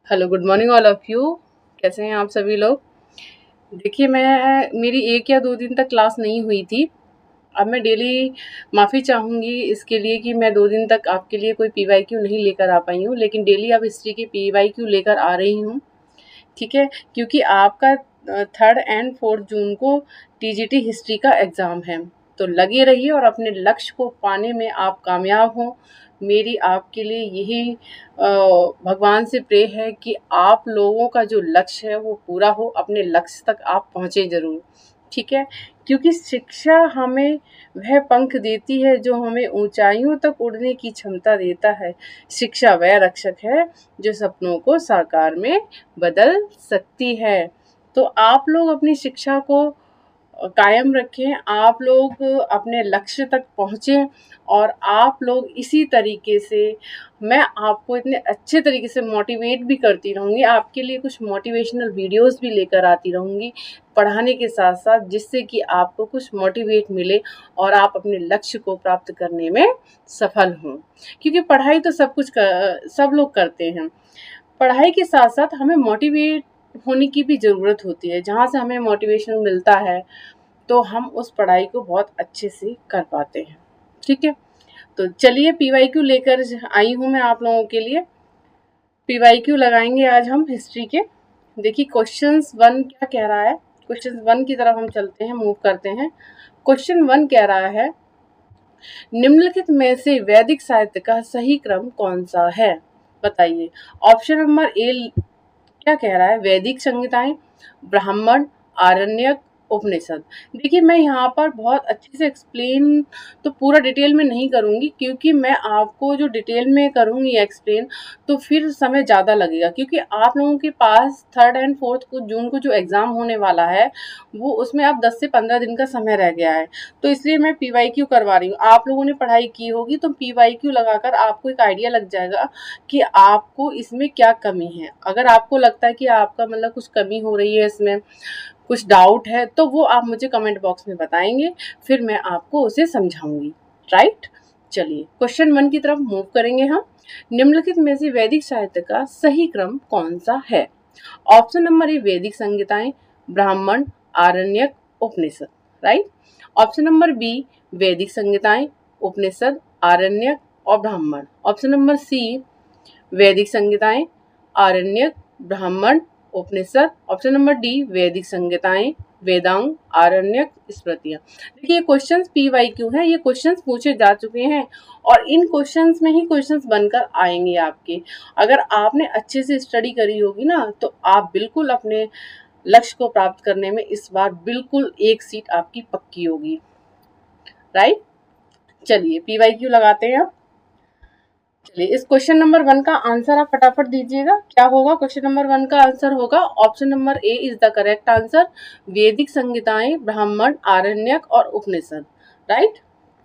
Hello, good morning all of you. कैसे हैं आप सभी लोग? देखिए, मेरी 1 या 2 दिन तक क्लास नहीं हुई थी। अब मैं डेली माफ़ी चाहूँगी इसके लिए कि मैं 2 दिन तक आपके लिए कोई पीवाईक्यू नहीं लेकर आ पाई हूँ, लेकिन डेली अब हिस्ट्री की पीवाईक्यू लेकर आ रही हूँ, ठीक है? क्योंकि आपका 3rd एंड 4th जून को टीजीटी हिस्ट्री का एग्ज़ाम है। तो लगे रहिए और अपने लक्ष्य को पाने में आप कामयाब हों। मेरी आपके लिए यही भगवान से प्रे है कि आप लोगों का जो लक्ष्य है वो पूरा हो, अपने लक्ष्य तक आप पहुँचे ज़रूर, ठीक है? क्योंकि शिक्षा हमें वह पंख देती है जो हमें ऊँचाइयों तक उड़ने की क्षमता देता है। शिक्षा वह रक्षक है जो सपनों को साकार में बदल सकती है। तो आप लोग अपनी शिक्षा को कायम रखें, आप लोग अपने लक्ष्य तक पहुँचें और आप लोग इसी तरीके से मैं आपको इतने अच्छे तरीके से मोटिवेट भी करती रहूँगी, आपके लिए कुछ मोटिवेशनल वीडियोज़ भी लेकर आती रहूँगी, पढ़ाने के साथ-साथ, जिससे कि आपको कुछ मोटिवेट मिले और आप अपने लक्ष्य को प्राप्त करने में सफल हों। क्योंकि पढ़ाई तो सब लोग करते हैं। पढ़ाई के साथ-साथ हमें मोटिवेट होने की भी ज़रूरत होती है। जहाँ से हमें मोटिवेशन मिलता है, तो हम उस पढ़ाई को बहुत अच्छे से कर पाते हैं, ठीक है? तो चलिए पीवाईक्यू लेकर आई हूँ मैं आप लोगों के लिए। पीवाईक्यू लगाएंगे आज हम हिस्ट्री के। देखिए क्वेश्चंस 1 क्या कह रहा है। क्वेश्चन 1 की तरफ हम चलते हैं, मूव करते हैं। क्वेश्चन 1 कह रहा है, निम्नलिखित में से वैदिक साहित्य का सही क्रम कौन सा है? बताइए। ऑप्शन नंबर ए क्या कह रहा है, वैदिक संहिताएं, ब्राह्मण, आरण्यक, उपनिषद। देखिए मैं यहाँ पर बहुत अच्छे से एक्सप्लेन तो पूरा डिटेल में नहीं करूँगी, क्योंकि मैं आपको जो डिटेल में करूँगी एक्सप्लेन तो फिर समय ज़्यादा लगेगा, क्योंकि आप लोगों के पास 3rd एंड 4th को जून को जो एग्ज़ाम होने वाला है वो उसमें अब 10 से 15 दिन का समय रह गया है। तो इसलिए मैं पीवाईक्यू करवा रही हूँ। आप लोगों ने पढ़ाई की होगी तो पीवाईक्यू लगाकर आपको एक आइडिया लग जाएगा कि आपको इसमें क्या कमी है। अगर आपको लगता है कि आपका मतलब कुछ कमी हो रही है, इसमें कुछ डाउट है, तो वो आप मुझे कमेंट बॉक्स में बताएंगे, फिर मैं आपको उसे समझाऊंगी, राइट? चलिए क्वेश्चन 1 की तरफ मूव करेंगे हम। निम्नलिखित में से वैदिक साहित्य का सही क्रम कौन सा है? ऑप्शन नंबर ए वैदिक संहिताएं, ब्राह्मण, आरण्यक, उपनिषद, राइट? ऑप्शन नंबर बी वैदिक संहिताएं, उपनिषद, आरण्यक और ब्राह्मण। ऑप्शन नंबर सी वैदिक संहिताएं, आरण्यक, ब्राह्मण, उपनिषद। ऑप्शन नंबर डी वैदिक संहिताएं, वेदांग, आरण्यक, स्मृतियां। देखिए क्वेश्चंस पीवाईक्यू हैं, ये क्वेश्चंस पूछे जा चुके हैं और इन क्वेश्चंस में ही क्वेश्चंस बनकर आएंगे आपके। अगर आपने अच्छे से स्टडी करी होगी ना, तो आप बिल्कुल अपने लक्ष्य को प्राप्त करने में इस बार बिल्कुल एक सीट आपकी पक्की होगी, राइट? चलिए पीवाईक्यू लगाते हैं आप। चलिए इस क्वेश्चन नंबर 1 का आंसर आप फटाफट दीजिएगा। क्या होगा? क्वेश्चन नंबर 1 का आंसर होगा option number a is the correct answer, वैदिक संहिताएं, ब्राह्मण, आरण्यक और उपनिषद, राइट?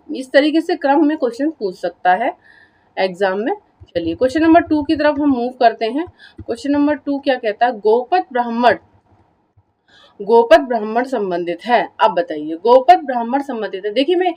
इस तरीके से क्रम में क्वेश्चन पूछ सकता है एग्जाम में। चलिए क्वेश्चन नंबर 2 की तरफ हम मूव करते हैं। क्वेश्चन नंबर 2 क्या कहता है, गोपद ब्राह्मण संबंधित है। अब बताइए गोपद ब्राह्मण संबंधित है। देखिए मैं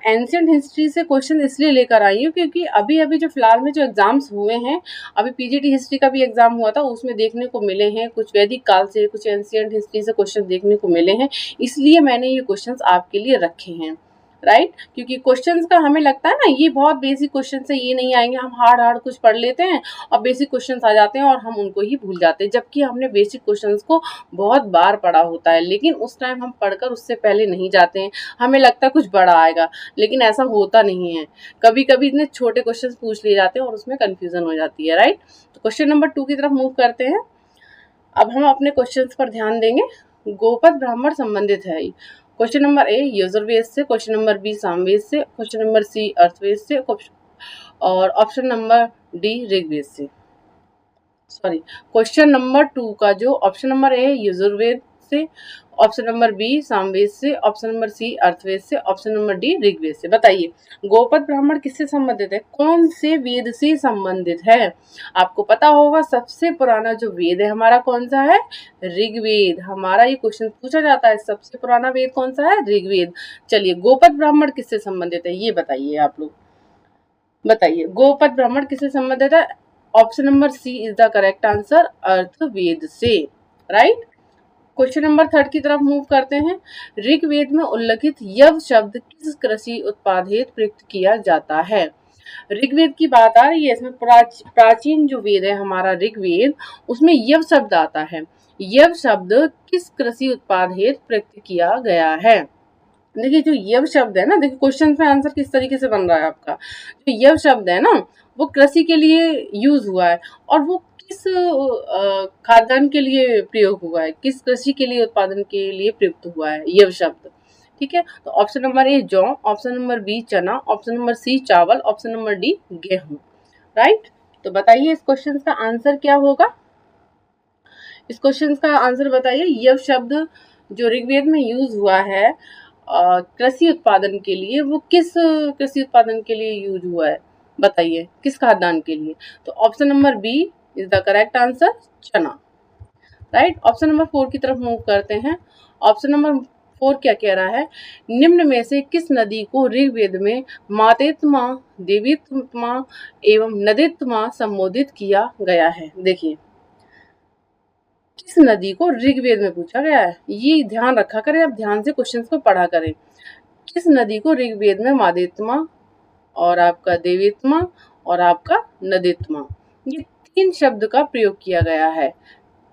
एंशियंट हिस्ट्री से क्वेश्चन इसलिए लेकर आई हूँ क्योंकि अभी अभी जो फिलहाल में जो एग्जाम्स हुए हैं, अभी पीजीटी हिस्ट्री का भी एग्जाम हुआ था, उसमें देखने को मिले हैं कुछ वैदिक काल से, कुछ एंशियंट हिस्ट्री से क्वेश्चन देखने को मिले हैं, इसलिए मैंने ये क्वेश्चन आपके लिए रखे हैं, राइट? क्योंकि क्वेश्चंस का हमें लगता है ना ये बहुत बेसिक क्वेश्चन है, ये नहीं आएंगे, हम हार्ड कुछ पढ़ लेते हैं और बेसिक क्वेश्चंस आ जाते हैं और हम उनको ही भूल जाते हैं, जबकि हमने बेसिक क्वेश्चंस को बहुत बार पढ़ा होता है, लेकिन उस टाइम हम पढ़कर उससे पहले नहीं जाते हैं, हमें लगता है कुछ बड़ा आएगा, लेकिन ऐसा होता नहीं है। कभी कभी इतने छोटे क्वेश्चन पूछ लिए जाते हैं और उसमें कन्फ्यूजन हो जाती है, राइट? तो क्वेश्चन नंबर 2 की तरफ मूव करते हैं। अब हम अपने क्वेश्चन पर ध्यान देंगे। गोपद ब्राह्मण संबंधित है। क्वेश्चन नंबर ए यजुर्वेद से, क्वेश्चन नंबर बी सामवेद से, क्वेश्चन नंबर सी अर्थवेद से और ऑप्शन नंबर डी ऋग्वेद से। सॉरी, क्वेश्चन नंबर 2 का जो ऑप्शन नंबर ए यजुर्वेद से, ऑप्शन नंबर बी सामवेद से, ऑप्शन नंबर सी अर्थवेद से, ऑप्शन नंबर डी ऋग्वेद से। बताइए गोपद ब्राह्मण किससे संबंधित है, कौन से वेद से संबंधित है? आपको पता होगा सबसे पुराना जो वेद है हमारा कौन सा है, ऋग्वेद। हमारा ये क्वेश्चन पूछा जाता है, सबसे पुराना वेद कौन सा है, ऋग्वेद। चलिए गोपद ब्राह्मण किससे संबंधित है ये बताइए, आप लोग बताइए गोपद ब्राह्मण किससे संबंधित है? Option number C is the correct answer, Atharvaveda से। राइट। क्वेश्चन नंबर 3 की तरफ मूव करते हैं। ऋग्वेद में उल्लेखित यव शब्द किस कृषि उत्पाद हेतु प्रयुक्त किया जाता है? ऋग्वेद की बात आ रही है, इसमें प्राचीन जो वेद है हमारा ऋग्वेद, उसमें यव शब्द आता है। यव शब्द किस कृषि उत्पाद हेतु प्रयुक्त किया गया है? देखिए जो यव शब्द है ना, देखिए क्वेश्चन में आंसर किस तरीके से बन रहा है आपका। जो यव शब्द है ना, वो कृषि के लिए यूज हुआ है, और वो किस खाद्यान्न के लिए प्रयोग हुआ है, किस कृषि के लिए उत्पादन के लिए प्रयुक्त हुआ है यव शब्द। ठीक है, तो ऑप्शन नंबर ए जौ, ऑप्शन नंबर बी चना, ऑप्शन नंबर सी चावल, ऑप्शन नंबर डी गेहूं। राइट। तो बताइए इस क्वेश्चन का आंसर क्या होगा? इस क्वेश्चन का आंसर बताइए। यव शब्द जो ऋग्वेद में यूज हुआ है कृषि उत्पादन के लिए, वो किस कृषि उत्पादन के लिए यूज हुआ है? बताइए किस खाद्यान्न के लिए? तो option number B is the correct answer, चना। राइट। ऑप्शन नंबर 4 की तरफ मूव करते हैं। ऑप्शन नंबर 4 क्या कह रहा है? निम्न में से किस नदी को ऋग्वेद में मातेत्मा, देवीत्मा एवं नदीत्मा संबोधित किया गया है? देखिए किस नदी को ऋग्वेद में पूछा गया है, ये ध्यान रखा करें, आप ध्यान से क्वेश्चंस को पढ़ा करें। किस नदी को ऋग्वेद में मादेत्मा और आपका देवीत्मा और आपका नदीत्मा, ये 3 शब्द का प्रयोग किया गया है?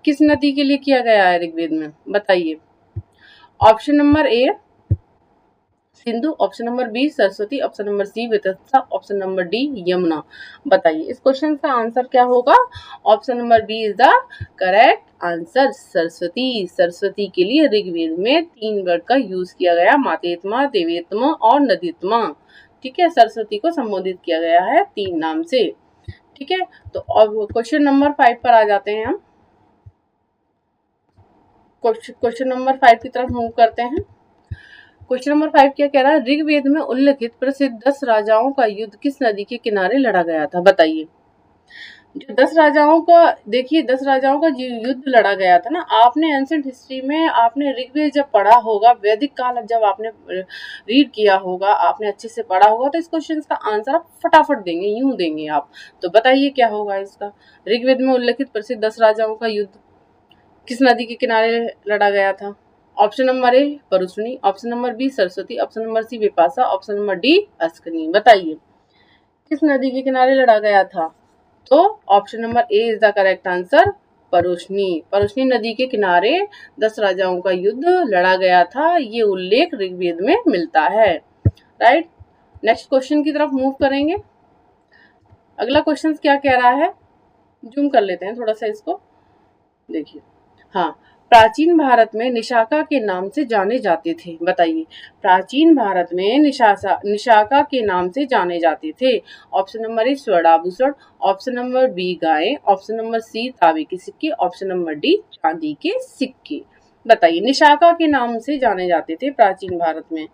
किस नदी के लिए किया गया है ऋग्वेद में? बताइए। ऑप्शन नंबर ए Sindhu, option number B Saraswati, option number C Vitasta, option number D Yamuna. बताइए इस क्वेश्चन का आंसर क्या होगा? Option number B is the correct answer, Saraswati. Saraswati के लिए ऋग्वेद में 3 वर्ड का यूज किया गया, मातेत्मा, देवेत्मा और नदीत्मा। ठीक है, सरस्वती को संबोधित किया गया है 3 नाम से। ठीक है, तो अब क्वेश्चन नंबर 5 पर आ जाते हैं हम। क्वेश्चन नंबर 5 की तरफ मूव करते हैं। क्वेश्चन नंबर 5 क्या कह रहा है? ऋग्वेद में उल्लेखित प्रसिद्ध 10 राजाओं का युद्ध किस नदी के किनारे लड़ा गया था? बताइए। जो 10 राजाओं का, देखिए 10 राजाओं का युद्ध लड़ा गया था ना, आपने एंशिएंट हिस्ट्री में आपने ऋग्वेद जब पढ़ा होगा, वैदिक काल जब आपने रीड किया होगा, आपने अच्छे से पढ़ा होगा, तो इस क्वेश्चन का आंसर आप फटाफट देंगे, यूं देंगे आप। तो बताइए क्या होगा इसका? ऋग्वेद में उल्लेखित प्रसिद्ध 10 राजाओं का युद्ध किस नदी के किनारे लड़ा गया था? Option number a Parushni, option number B Saraswati, option number c Vipasha, option number d Askani. बताइए किस नदी के किनारे लड़ा गया था? तो option number a is the correct answer, Parushni. Parushni नदी के किनारे 10 राजाओं का युद्ध लड़ा गया था, ये उल्लेख ऋग्वेद में मिलता है। राइट। नेक्स्ट क्वेश्चन की तरफ मूव करेंगे। अगला क्वेश्चन क्या कह रहा है? जूम कर लेते हैं थोड़ा सा इसको, देखिए। हाँ, प्राचीन भारत में निशाका के नाम से जाने जाते थे। बताइए प्राचीन भारत में निशाका के नाम से जाने जाते थे। ऑप्शन नंबर ए स्वर्णाभूषण, ऑप्शन नंबर बी गाय, ऑप्शन नंबर सी तांबे के सिक्के, ऑप्शन नंबर डी चांदी के सिक्के। बताइए निशाका के नाम से जाने जाते थे प्राचीन भारत में,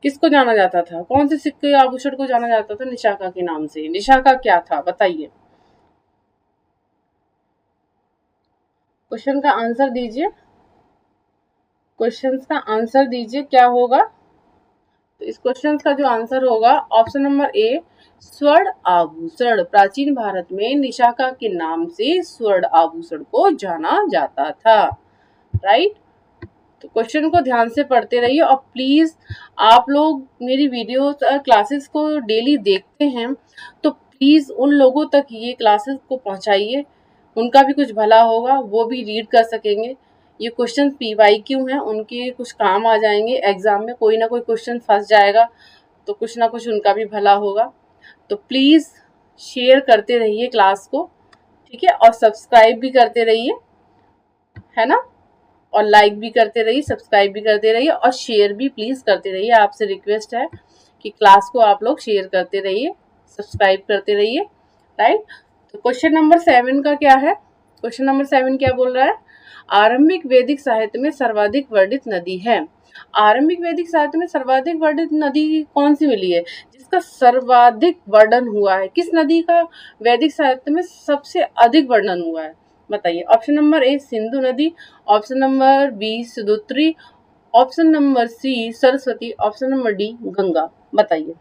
किसको जाना जाता था? कौन से सिक्के आभूषण को जाना जाता था निशाका के नाम से? निशाका क्या था बताइए, क्वेश्चन का आंसर दीजिए। क्वेश्चन का आंसर दीजिए क्या होगा? तो इस क्वेश्चन का जो आंसर होगा ऑप्शन नंबर ए स्वर्ण आभूषण। प्राचीन भारत में निशाका के नाम से स्वर्ण आभूषण को जाना जाता था। राइट। तो क्वेश्चन को ध्यान से पढ़ते रहिए, और प्लीज आप लोग मेरी वीडियो क्लासेस को डेली देखते हैं, तो प्लीज उन लोगों तक ये क्लासेस को पहुंचाइए, उनका भी कुछ भला होगा, वो भी रीड कर सकेंगे। ये क्वेश्चन PYQ हैं, उनके कुछ काम आ जाएंगे, एग्जाम में कोई ना कोई क्वेश्चन फंस जाएगा, तो कुछ ना कुछ उनका भी भला होगा। तो प्लीज शेयर करते रहिए क्लास को, ठीक है, और सब्सक्राइब भी करते रहिए, है ना, और लाइक भी करते रहिए, सब्सक्राइब भी करते रहिए, और शेयर भी प्लीज करते रहिए। आपसे रिक्वेस्ट है कि क्लास को आप लोग शेयर करते रहिए, सब्सक्राइब करते रहिए। राइट। तो क्वेश्चन नंबर 7 का क्या है? क्वेश्चन नंबर 7 क्या बोल रहा है? आरंभिक वैदिक साहित्य में सर्वाधिक वर्णित नदी है। आरंभिक वैदिक साहित्य में सर्वाधिक वर्णित नदी कौन सी मिली है जिसका सर्वाधिक वर्णन हुआ है? किस नदी का वैदिक साहित्य में सबसे अधिक वर्णन हुआ है? बताइए। ऑप्शन नंबर ए सिंधु नदी, option number b Sadutri, option number c Saraswati, option number d Ganga. बताइए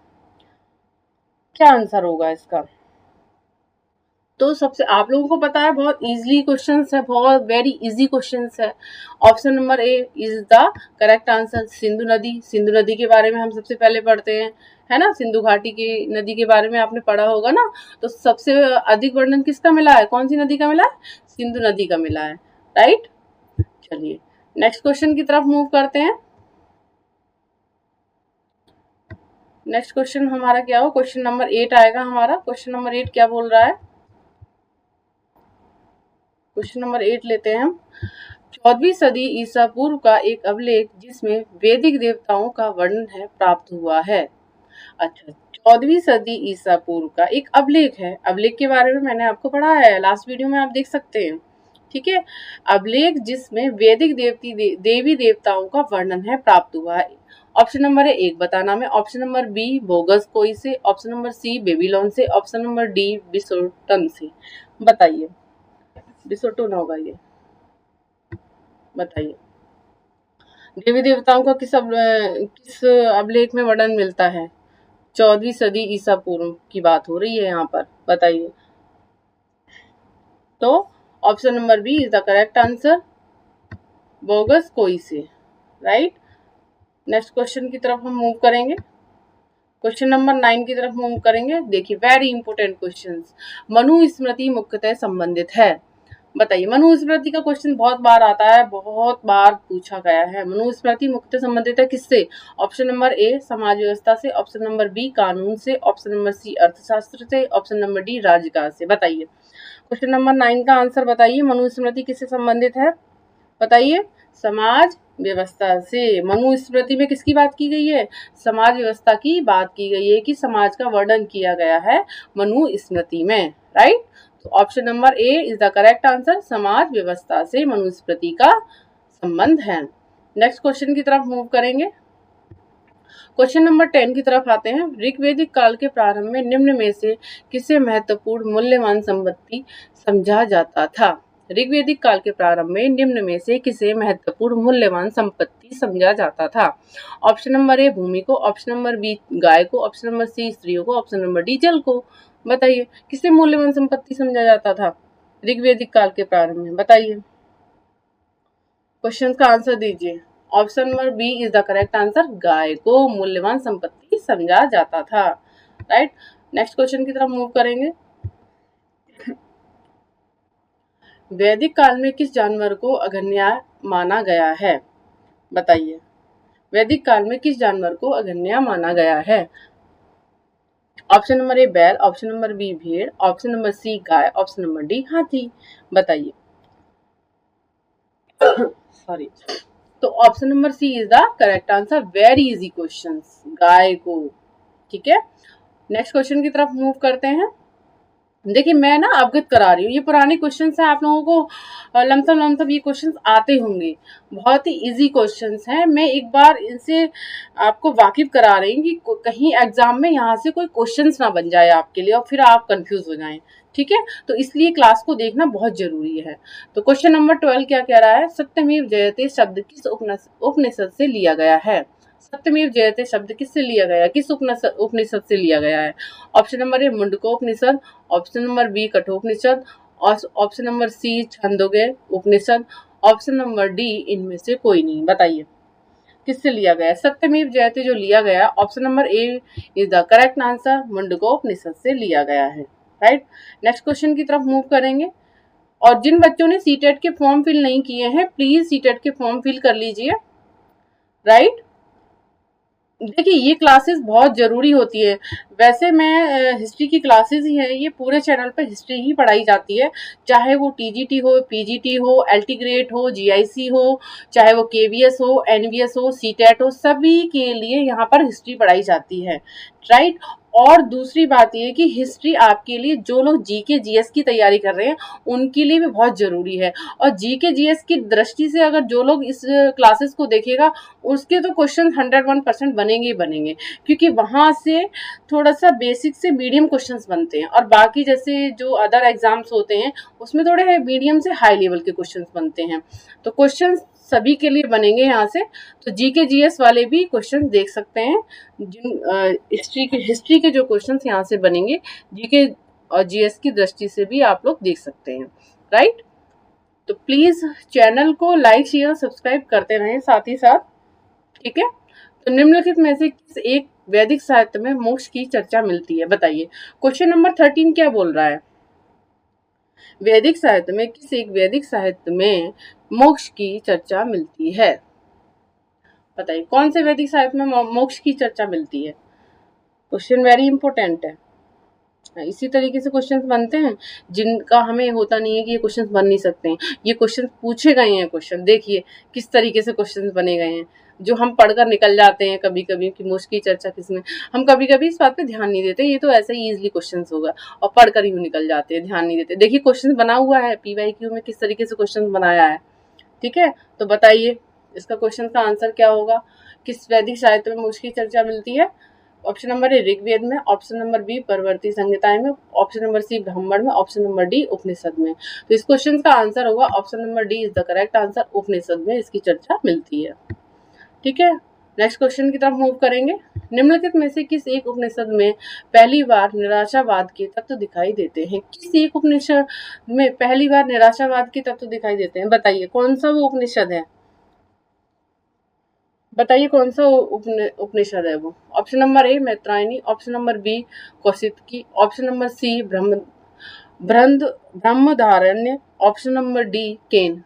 क्या आंसर होगा इसका? तो सबसे आप लोगों को पता है बहुत इजीली क्वेश्चंस है, बहुत वेरी इजी क्वेश्चंस है। Option number a is the correct answer. Sindhu नदी, सिंधु नदी के बारे में हम सबसे पहले पढ़ते हैं, है ना। सिंधु घाटी की नदी के बारे में आपने पढ़ा होगा ना। तो सबसे अधिक वर्णन किसका मिला है, कौन सी नदी का मिला है, सिंधु नदी का मिला है, राइट। चलिए नेक्स्ट क्वेश्चन की तरफ मूव करते हैं। नेक्स्ट क्वेश्चन हमारा क्या हो, क्वेश्चन नंबर 8 आएगा हमारा। क्वेश्चन नंबर 8 क्या बोल रहा है, क्वेश्चन नंबर 8 लेते हैं हम। 14वीं सदी ईसा पूर्व का एक अभिलेख जिसमें वैदिक देवताओं का वर्णन है प्राप्त हुआ है। अच्छा, 14वीं सदी ईसा पूर्व का एक अभिलेख है। अभिलेख के बारे में मैंने आपको पढ़ाया है, लास्ट वीडियो में आप देख सकते हैं, ठीक है। अभिलेख जिसमें वैदिक देवी देवताओं का वर्णन है प्राप्त हुआ है। ऑप्शन नंबर ए 1 बताना में, ऑप्शन नंबर बी बोगस कोई से, ऑप्शन नंबर सी बेबीलोन से, ऑप्शन नंबर डी बिसोटन से। बताइए, बिसोटन होगा ये, बताइए। देवी देवताओं का किस अभिलेख में वर्णन मिलता है, 14वीं सदी ईसा पूर्व की बात हो रही है यहाँ पर, बताइए। तो option number B is the correct answer, बोगस कोई से, राइट। नेक्स्ट क्वेश्चन की तरफ हम मूव करेंगे, क्वेश्चन नंबर 9 की तरफ मूव करेंगे। देखिए वेरी इंपोर्टेंट क्वेश्चंस, मनु स्मृति मुख्यतः संबंधित है। बताइए, मनु स्मृति का क्वेश्चन बहुत बार आता है, बहुत बार पूछा गया है। मनु स्मृति मुख्यतः संबंधित है किससे, ऑप्शन नंबर ए समाज व्यवस्था से, ऑप्शन नंबर बी कानून से, ऑप्शन नंबर सी अर्थशास्त्र से, ऑप्शन नंबर डी राजकाज से। बताइए क्वेश्चन नंबर 9 का आंसर बताइए, मनु स्मृति किससे संबंधित है, बताइए। समाज व्यवस्था से। मनु स्मृति में किसकी बात की गई है, समाज व्यवस्था की बात की गई है, कि समाज का वर्णन किया गया है मनु स्मृति में, राइट। तो option number a is the correct answer, समाज व्यवस्था से मनुस्मृति का संबंध है। नेक्स्ट क्वेश्चन की तरफ मूव करेंगे, क्वेश्चन नंबर 10 की तरफ आते हैं। ऋग्वैदिक काल के प्रारंभ में निम्न में से किसे महत्वपूर्ण मूल्यवान संपत्ति समझा जाता था। ऋग्वैदिक काल के प्रारंभ में निम्न में से किसे महत्वपूर्ण मूल्यवान संपत्ति समझा जाता था। ऑप्शन नंबर ए भूमि को, ऑप्शन नंबर बी गाय को, ऑप्शन नंबर सी स्त्रियों को, ऑप्शन नंबर डी जल को। बताइए किसे मूल्यवान संपत्ति समझा जाता था ऋग्वैदिक काल के प्रारंभ में, बताइए। क्वेश्चन का आंसर दीजिए। Option number B is the correct answer, गाय को मूल्यवान संपत्ति समझा जाता था, राइट। नेक्स्ट क्वेश्चन की तरफ मूव करेंगे। वैदिक काल में किस जानवर को अग्रण्य माना गया है, बताइए। वैदिक काल में किस जानवर को अग्रण्य माना गया है। ऑप्शन नंबर ए बैल, ऑप्शन नंबर बी भेड़, ऑप्शन नंबर सी गाय, ऑप्शन नंबर डी हाथी। बताइए सॉरी। तो option number C is the correct answer, very easy question, गाय को, ठीक है। नेक्स्ट क्वेश्चन की तरफ मूव करते हैं। देखिए मैं ना अवगत करा रही हूँ, ये पुराने क्वेश्चंस हैं, आप लोगों को लमसम ये क्वेश्चंस आते होंगे, बहुत ही इजी क्वेश्चंस हैं। मैं एक बार इनसे आपको वाकिफ करा रही हूँ कि कहीं एग्जाम में यहाँ से कोई क्वेश्चंस ना बन जाए आपके लिए और फिर आप कंफ्यूज हो जाएं, ठीक है। तो इसलिए क्लास को देखना बहुत जरूरी है। तो क्वेश्चन नंबर 12 क्या कह रहा है, सत्यमेव जयते शब्द किस उपनिषद से लिया गया है। सत्यमेव जयते शब्द किससे लिया गया है, किस उपनिषद से लिया गया है। Option number a Mundakopanishad, option number b Kathopanishad, option number c Chandogya Upanishad, option number d इनमें से कोई नहीं। बताइए किससे लिया गया है, सत्यमेव जयते जो लिया गया, option number a is the correct answer, Mundakopanishad से लिया गया है, राइट। नेक्स्ट क्वेश्चन की तरफ मूव करेंगे। और जिन बच्चों ने सीटेट के फॉर्म फिल नहीं किए हैं प्लीज सीटेट के फॉर्म फिल कर लीजिए, राइट। देखिए ये क्लासेस बहुत ज़रूरी होती है। वैसे मैं हिस्ट्री की क्लासेस ही है, ये पूरे चैनल पे हिस्ट्री ही पढ़ाई जाती है, चाहे वो टीजीटी हो, पीजीटी हो, एलटी ग्रेड हो, जीआईसी हो, चाहे वो केवीएस हो, एनवीएस हो, सीटेट हो, सभी के लिए यहाँ पर हिस्ट्री पढ़ाई जाती है, राइट। और दूसरी बात ये कि हिस्ट्री आपके लिए जो लोग जीके जीएस की तैयारी कर रहे हैं उनके लिए भी बहुत ज़रूरी है। और जीके जीएस की दृष्टि से अगर जो लोग इस क्लासेस को देखेगा उसके तो क्वेश्चन 101% बनेंगे ही बनेंगे, क्योंकि वहाँ से थोड़ा सा बेसिक से मीडियम क्वेश्चंस बनते हैं और बाकी जैसे जो अदर एग्जाम्स होते हैं उसमें थोड़े मीडियम से हाई लेवल के क्वेश्चंस बनते हैं। तो क्वेश्चंस सभी के लिए बनेंगे यहाँ से। तो जीके जीएस वाले भी क्वेश्चंस देख सकते हैं, जिन हिस्ट्री के जो क्वेश्चंस यहाँ से बनेंगे, जीके और जीएस की दृष्टि से भी आप लोग देख सकते हैं, राइट। तो प्लीज चैनल को लाइक शेयर और सब्सक्राइब करते रहें साथ ही साथ, ठीक है। तो निम्नलिखित में से किस एक वैदिक साहित्य में मोक्ष की चर्चा मिलती है, बताइए। क्वेश्चन नंबर 13 क्या बोल रहा है, वैदिक साहित्य में किस एक वैदिक साहित्य में मोक्ष की चर्चा मिलती है, बताइए कौन से वैदिक साहित्य में मोक्ष की चर्चा मिलती है। क्वेश्चन वेरी इंपॉर्टेंट है। इसी तरीके से क्वेश्चंस बनते हैं जिनका हमें होता नहीं है कि ये क्वेश्चंस बन नहीं सकते हैं, ये क्वेश्चंस पूछे गए हैं। क्वेश्चन देखिए किस तरीके से क्वेश्चंस बने गए हैं, जो हम पढ़कर निकल जाते हैं कभी कभी कि मोक्ष की चर्चा किसमें, हम कभी कभी इस बात पे ध्यान नहीं देते, ये तो ऐसे ही इजीली क्वेश्चंस होगा और पढ़कर ही निकल जाते हैं, ध्यान नहीं देते। देखिए क्वेश्चन बना हुआ है पीवाईक्यू में, किस तरीके से क्वेश्चन बनाया है, ठीक है। तो बताइए इसका क्वेश्चन का आंसर क्या होगा, किस वैदिक साहित्य में मोक्ष की चर्चा मिलती है। ऑप्शन नंबर ए ऋग्वेद में, ऑप्शन नंबर बी परवर्ती संहिताएं में, ऑप्शन नंबर सी ब्राह्मण में, ऑप्शन नंबर डी उपनिषद में। तो इस क्वेश्चन का आंसर होगा option number d is the correct answer, Upanishad में इसकी चर्चा मिलती है, ठीक है। नेक्स्ट क्वेश्चन की तरफ मूव करेंगे। निम्नलिखित में से किस एक उपनिषद में पहली बार निराशावाद के तत्व दिखाई देते हैं, किस एक उपनिषद में पहली बार निराशावाद के तत्व दिखाई देते हैं, बताइए कौन सा वो उपनिषद है, बताइए कौन सा उपनिषद है वो। Option number a Maitrayani, option number b Kaushiki, option number c Brahmadharanya, option number d Kena.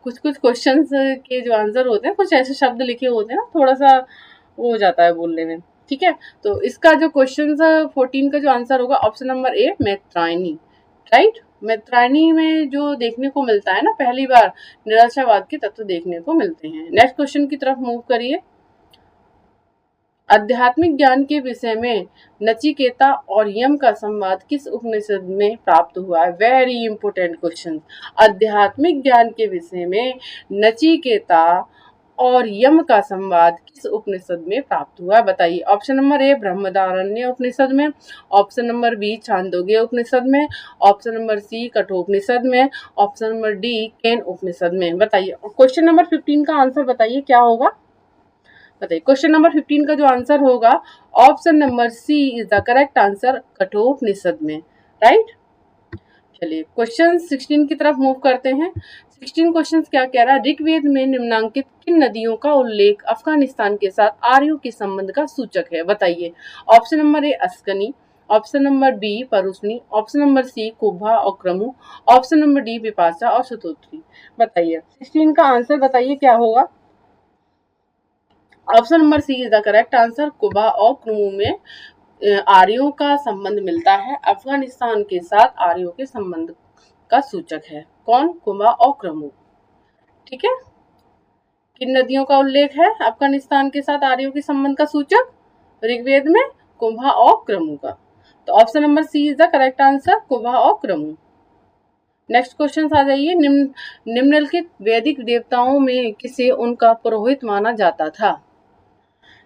कुछ कुछ क्वेश्चंस के जो आंसर होते हैं कुछ ऐसे शब्द लिखे होते हैं ना, थोड़ा सा वो हो जाता है बोलने में, ठीक है। तो इसका जो क्वेश्चन 14 का जो आंसर होगा option number a Maitrayani, right. Maitrayani में जो देखने को मिलता है ना पहली बार निराशावाद के तत्व देखने को मिलते हैं। नेक्स्ट क्वेश्चन की तरफ मूव करिए। आध्यात्मिक ज्ञान के विषय में नचिकेता और यम का संवाद किस उपनिषद में प्राप्त हुआ है, वेरी इंपोर्टेंट क्वेश्चन। आध्यात्मिक ज्ञान के विषय में नचिकेता और यम का संवाद किस उपनिषद में प्राप्त हुआ, बताइए। ऑप्शन नंबर ए ब्रह्मधारण्य उपनिषद में, ऑप्शन नंबर बी छांदोग्य उपनिषद में, ऑप्शन नंबर सी कठोपनिषद में, ऑप्शन नंबर डी केन उपनिषद में, बताइए। क्वेश्चन नंबर 15 का आंसर बताइए क्या होगा, बताइए। क्वेश्चन नंबर 15 का जो आंसर होगा option number C is the correct answer, Kathopanishad में, राइट। चलिए क्वेश्चन 16 की तरफ मूव करते हैं। 16 क्वेश्चन क्या कह रहा है, ऋग्वेद में निम्नांकित किन नदियों का उल्लेख अफगानिस्तान के साथ आर्यों के संबंध का सूचक है, बताइए। Option number a Askani, option number b Parushni, option number c Kubha और Krumu, option number d Vipasha और शतोत्री, बताइए। 16 का आंसर बताइए क्या होगा। Option number C is the correct answer, Kubha और क्रमु में आर्यों का संबंध मिलता है, अफगानिस्तान के साथ आर्यों के संबंध का सूचक है कौन, कुब्भा और क्रमु, ठीक है। किन नदियों का उल्लेख है अफगानिस्तान के साथ आर्यों के संबंध का सूचक ऋग्वेद में, कुब्भा और क्रमु का। तो option number C is the correct answer, Kubha और क्रमु। नेक्स्ट क्वेश्चन आ जाइए। निम्नलिखित वैदिक देवताओं में किसे उनका पुरोहित माना जाता था,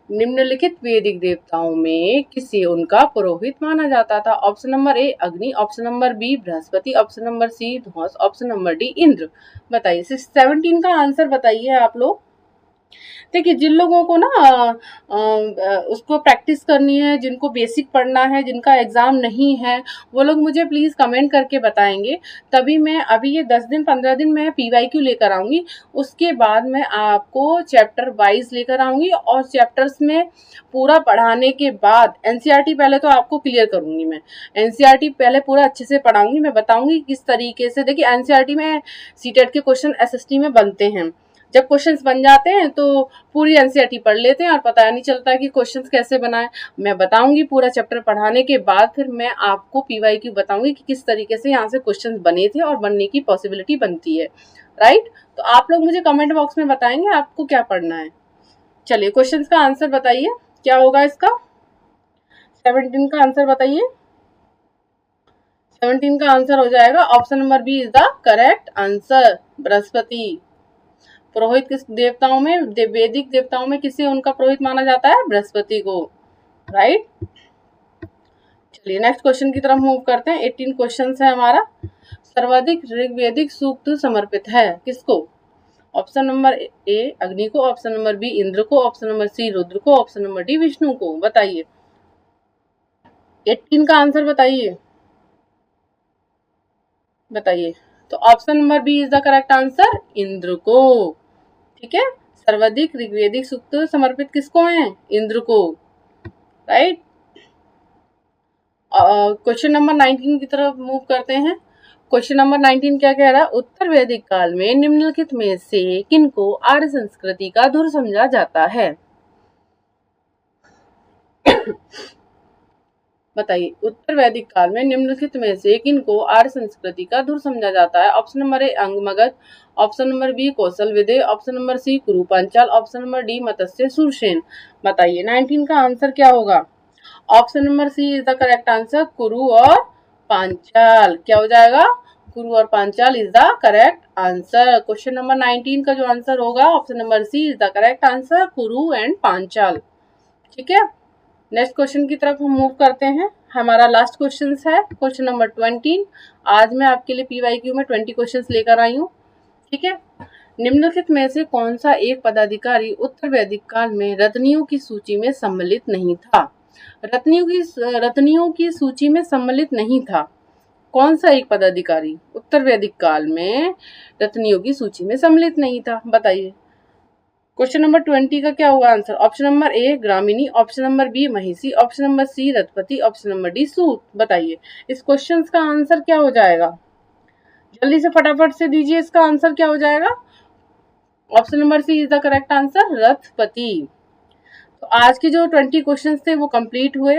निम्नलिखित वैदिक देवताओं में किसे उनका पुरोहित माना जाता था। Option number A Agni, option number B Brihaspati, option number C ध्वंस, ऑप्शन नंबर डी इंद्र, बताइए। 17 का आंसर बताइए आप लोग। देखिए जिन लोगों को ना उसको प्रैक्टिस करनी है, जिनको बेसिक पढ़ना है, जिनका एग्जाम नहीं है, वो लोग मुझे प्लीज कमेंट करके बताएंगे, तभी मैं अभी ये 10 दिन 15 दिन मैं पीवाईक्यू लेकर आऊंगी, उसके बाद मैं आपको चैप्टर वाइज लेकर आऊंगी और चैप्टर्स में पूरा पढ़ाने के बाद एनसीईआरटी पहले तो आपको क्लियर करूंगी, मैं एनसीईआरटी पहले पूरा अच्छे से पढ़ाऊंगी, मैं बताऊंगी किस तरीके से। देखिए एनसीईआरटी में सीटेट के क्वेश्चन एसएसटी में बनते हैं, जब क्वेश्चंस बन जाते हैं तो पूरी एनसीईआरटी पढ़ लेते हैं और पता नहीं चलता कि क्वेश्चंस कैसे बनाएं। मैं बताऊंगी पूरा चैप्टर पढ़ाने के बाद, फिर मैं आपको पीवाईक्यू बताऊंगी कि किस तरीके से यहाँ से क्वेश्चंस बने थे और बनने की पॉसिबिलिटी बनती है, राइट। तो आप लोग मुझे कमेंट बॉक्स में बताएंगे आपको क्या पढ़ना है। चलिए क्वेश्चन का आंसर बताइए क्या होगा इसका। 17 का आंसर बताइए। 17 का आंसर हो जाएगा option number B is the correct answer, Brihaspati. पुरोहित किस देवताओं में, वैदिक देवताओं में किसे उनका पुरोहित माना जाता है, बृहस्पति को, राइट। चलिए नेक्स्ट क्वेश्चन की तरफ मूव करते हैं। 18 क्वेश्चन है हमारा। सर्वाधिक ऋग्वेदिक सूक्त समर्पित है किसको, ऑप्शन नंबर ए अग्नि को, ऑप्शन नंबर बी इंद्र को, ऑप्शन नंबर सी रुद्र को, ऑप्शन नंबर डी विष्णु को, बताइए। 18 का आंसर बताइए। बताइए। तो option number B is the correct answer, Indra को। ठीक है, सर्वाधिक ऋग्वेदिक सूक्त समर्पित किसको हैं? इंद्र को। राइट। क्वेश्चन नंबर 19 की तरफ मूव करते हैं। क्वेश्चन नंबर 19 क्या कह रहा है? उत्तर वैदिक काल में निम्नलिखित में से किनको आर्य संस्कृति का धुर समझा जाता है? बताइए, उत्तर वैदिक काल में निम्नलिखित में से किनको आर्य संस्कृति का धुर समझा जाता है? Option number A Anga Magadha, option number B Koshal Videh, option number C Kuru Panchal, option number D Matsya Shurasena. बताइए 19 का आंसर क्या होगा? Option number C is the correct answer, Kuru और पांचाल। क्या हो जाएगा? कुरु और Panchal is the correct answer. Question number 19 का जो आंसर होगा option number C is the correct answer, Kuru and Panchal. ठीक है, नेक्स्ट क्वेश्चन की तरफ हम मूव करते हैं। हमारा लास्ट क्वेश्चन है क्वेश्चन नंबर 20। आज मैं आपके लिए पीवाईक्यू में 20 क्वेश्चन लेकर आई हूँ। ठीक है, निम्नलिखित में से कौन सा एक पदाधिकारी उत्तर वैदिक काल में रत्नियों की सूची में सम्मिलित नहीं था? रत्नियों की सूची में सम्मिलित नहीं था। कौन सा एक पदाधिकारी उत्तर वैदिक काल में रत्नियों की सूची में सम्मिलित नहीं था? बताइए। क्वेश्चन नंबर 20 का क्या होगा आंसर? ऑप्शन नंबर ए ग्रामिणी, ऑप्शन नंबर बी महिषी, ऑप्शन नंबर सी रथपति, ऑप्शन नंबर डी सूत। बताइए इस क्वेश्चन का आंसर क्या हो जाएगा? जल्दी से फटाफट से दीजिए, इसका आंसर क्या हो जाएगा? Option number C is the correct answer, रथपति। तो आज के जो 20 क्वेश्चन थे वो कंप्लीट हुए।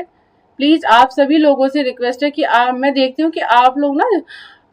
प्लीज आप सभी लोगों से रिक्वेस्ट है कि मैं देखती हूँ कि आप लोग ना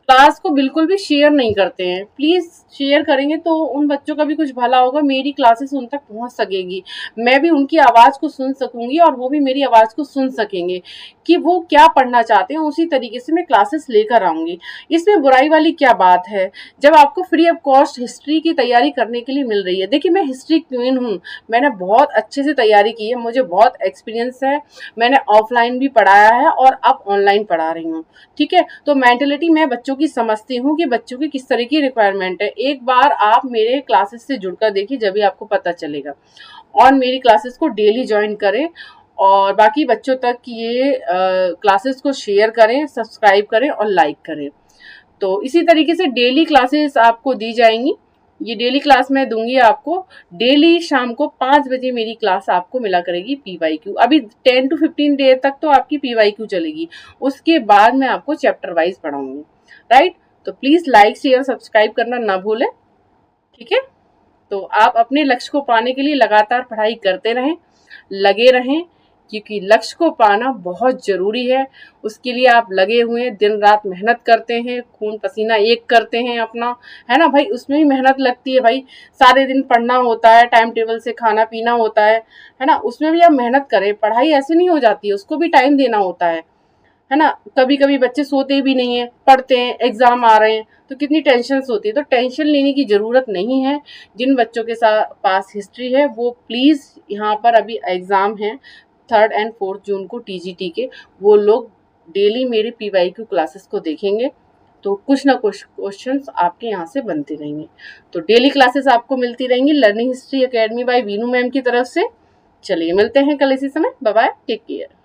क्लास को बिल्कुल भी शेयर नहीं करते हैं। प्लीज शेयर करेंगे तो उन बच्चों का भी कुछ भला होगा, मेरी क्लासेस उन तक पहुंच सकेगी, मैं भी उनकी आवाज को सुन सकूंगी और वो भी मेरी आवाज को सुन सकेंगे कि वो क्या पढ़ना चाहते हैं, उसी तरीके से मैं क्लासेस लेकर आऊंगी। इसमें बुराई वाली क्या बात है जब आपको फ्री ऑफ कॉस्ट हिस्ट्री की तैयारी करने के लिए मिल रही है। देखिए मैं हिस्ट्री क्वीन हूँ, मैंने बहुत अच्छे से तैयारी की है, मुझे बहुत एक्सपीरियंस है, मैंने ऑफलाइन भी पढ़ाया है और अब ऑनलाइन पढ़ा रही हूँ। ठीक है, तो मेंटेलिटी मैं बच्चों की समझती हूँ कि बच्चों की किस तरह की रिक्वायरमेंट है। एक बार आप मेरे क्लासेस से जुड़कर देखिए, जब भी आपको पता चलेगा। और मेरी क्लासेस को डेली ज्वाइन करें और बाकी बच्चों तक ये क्लासेस को शेयर करें, सब्सक्राइब करें और लाइक करें। तो इसी तरीके से डेली क्लासेस आपको दी जाएंगी। ये डेली क्लास मैं दूंगी आपको। डेली शाम को 5 बजे मेरी क्लास आपको मिला करेगी पीवाईक्यू। अभी 10 to 15 डेज तक तो आपकी पीवाईक्यू चलेगी, उसके बाद मैं आपको चैप्टर वाइज पढ़ाऊंगी। राइट, तो प्लीज लाइक शेयर सब्सक्राइब करना ना भूलें। ठीक है, तो आप अपने लक्ष्य को पाने के लिए लगातार पढ़ाई करते रहें, लगे रहें, क्योंकि लक्ष्य को पाना बहुत जरूरी है। उसके लिए आप लगे हुए हैं, दिन रात मेहनत करते हैं, खून पसीना एक करते हैं अपना, है ना भाई? उसमें भी मेहनत लगती है भाई, सारे दिन पढ़ना होता है, टाइम टेबल से खाना पीना होता है ना? उसमें भी आप मेहनत करें, पढ़ाई ऐसे नहीं हो जाती है, उसको भी टाइम देना होता है ना? कभी कभी बच्चे सोते भी नहीं है, पढ़ते हैं, एग्जाम आ रहे हैं तो कितनी टेंशन होती है। तो टेंशन लेने की जरूरत नहीं है। जिन बच्चों के साथ पास हिस्ट्री है वो प्लीज, यहाँ पर अभी एग्जाम है 3 और 4 जून को टीजीटी के, वो लोग डेली मेरे पीवाईक्यू क्लासेस को देखेंगे तो कुछ ना कुछ क्वेश्चंस आपके यहाँ से बनते रहेंगे। तो डेली क्लासेस आपको मिलती रहेंगी learning history academy by Veenu ma'am की तरफ से। चलिए मिलते हैं कल इसी समय। Bye bye, take care.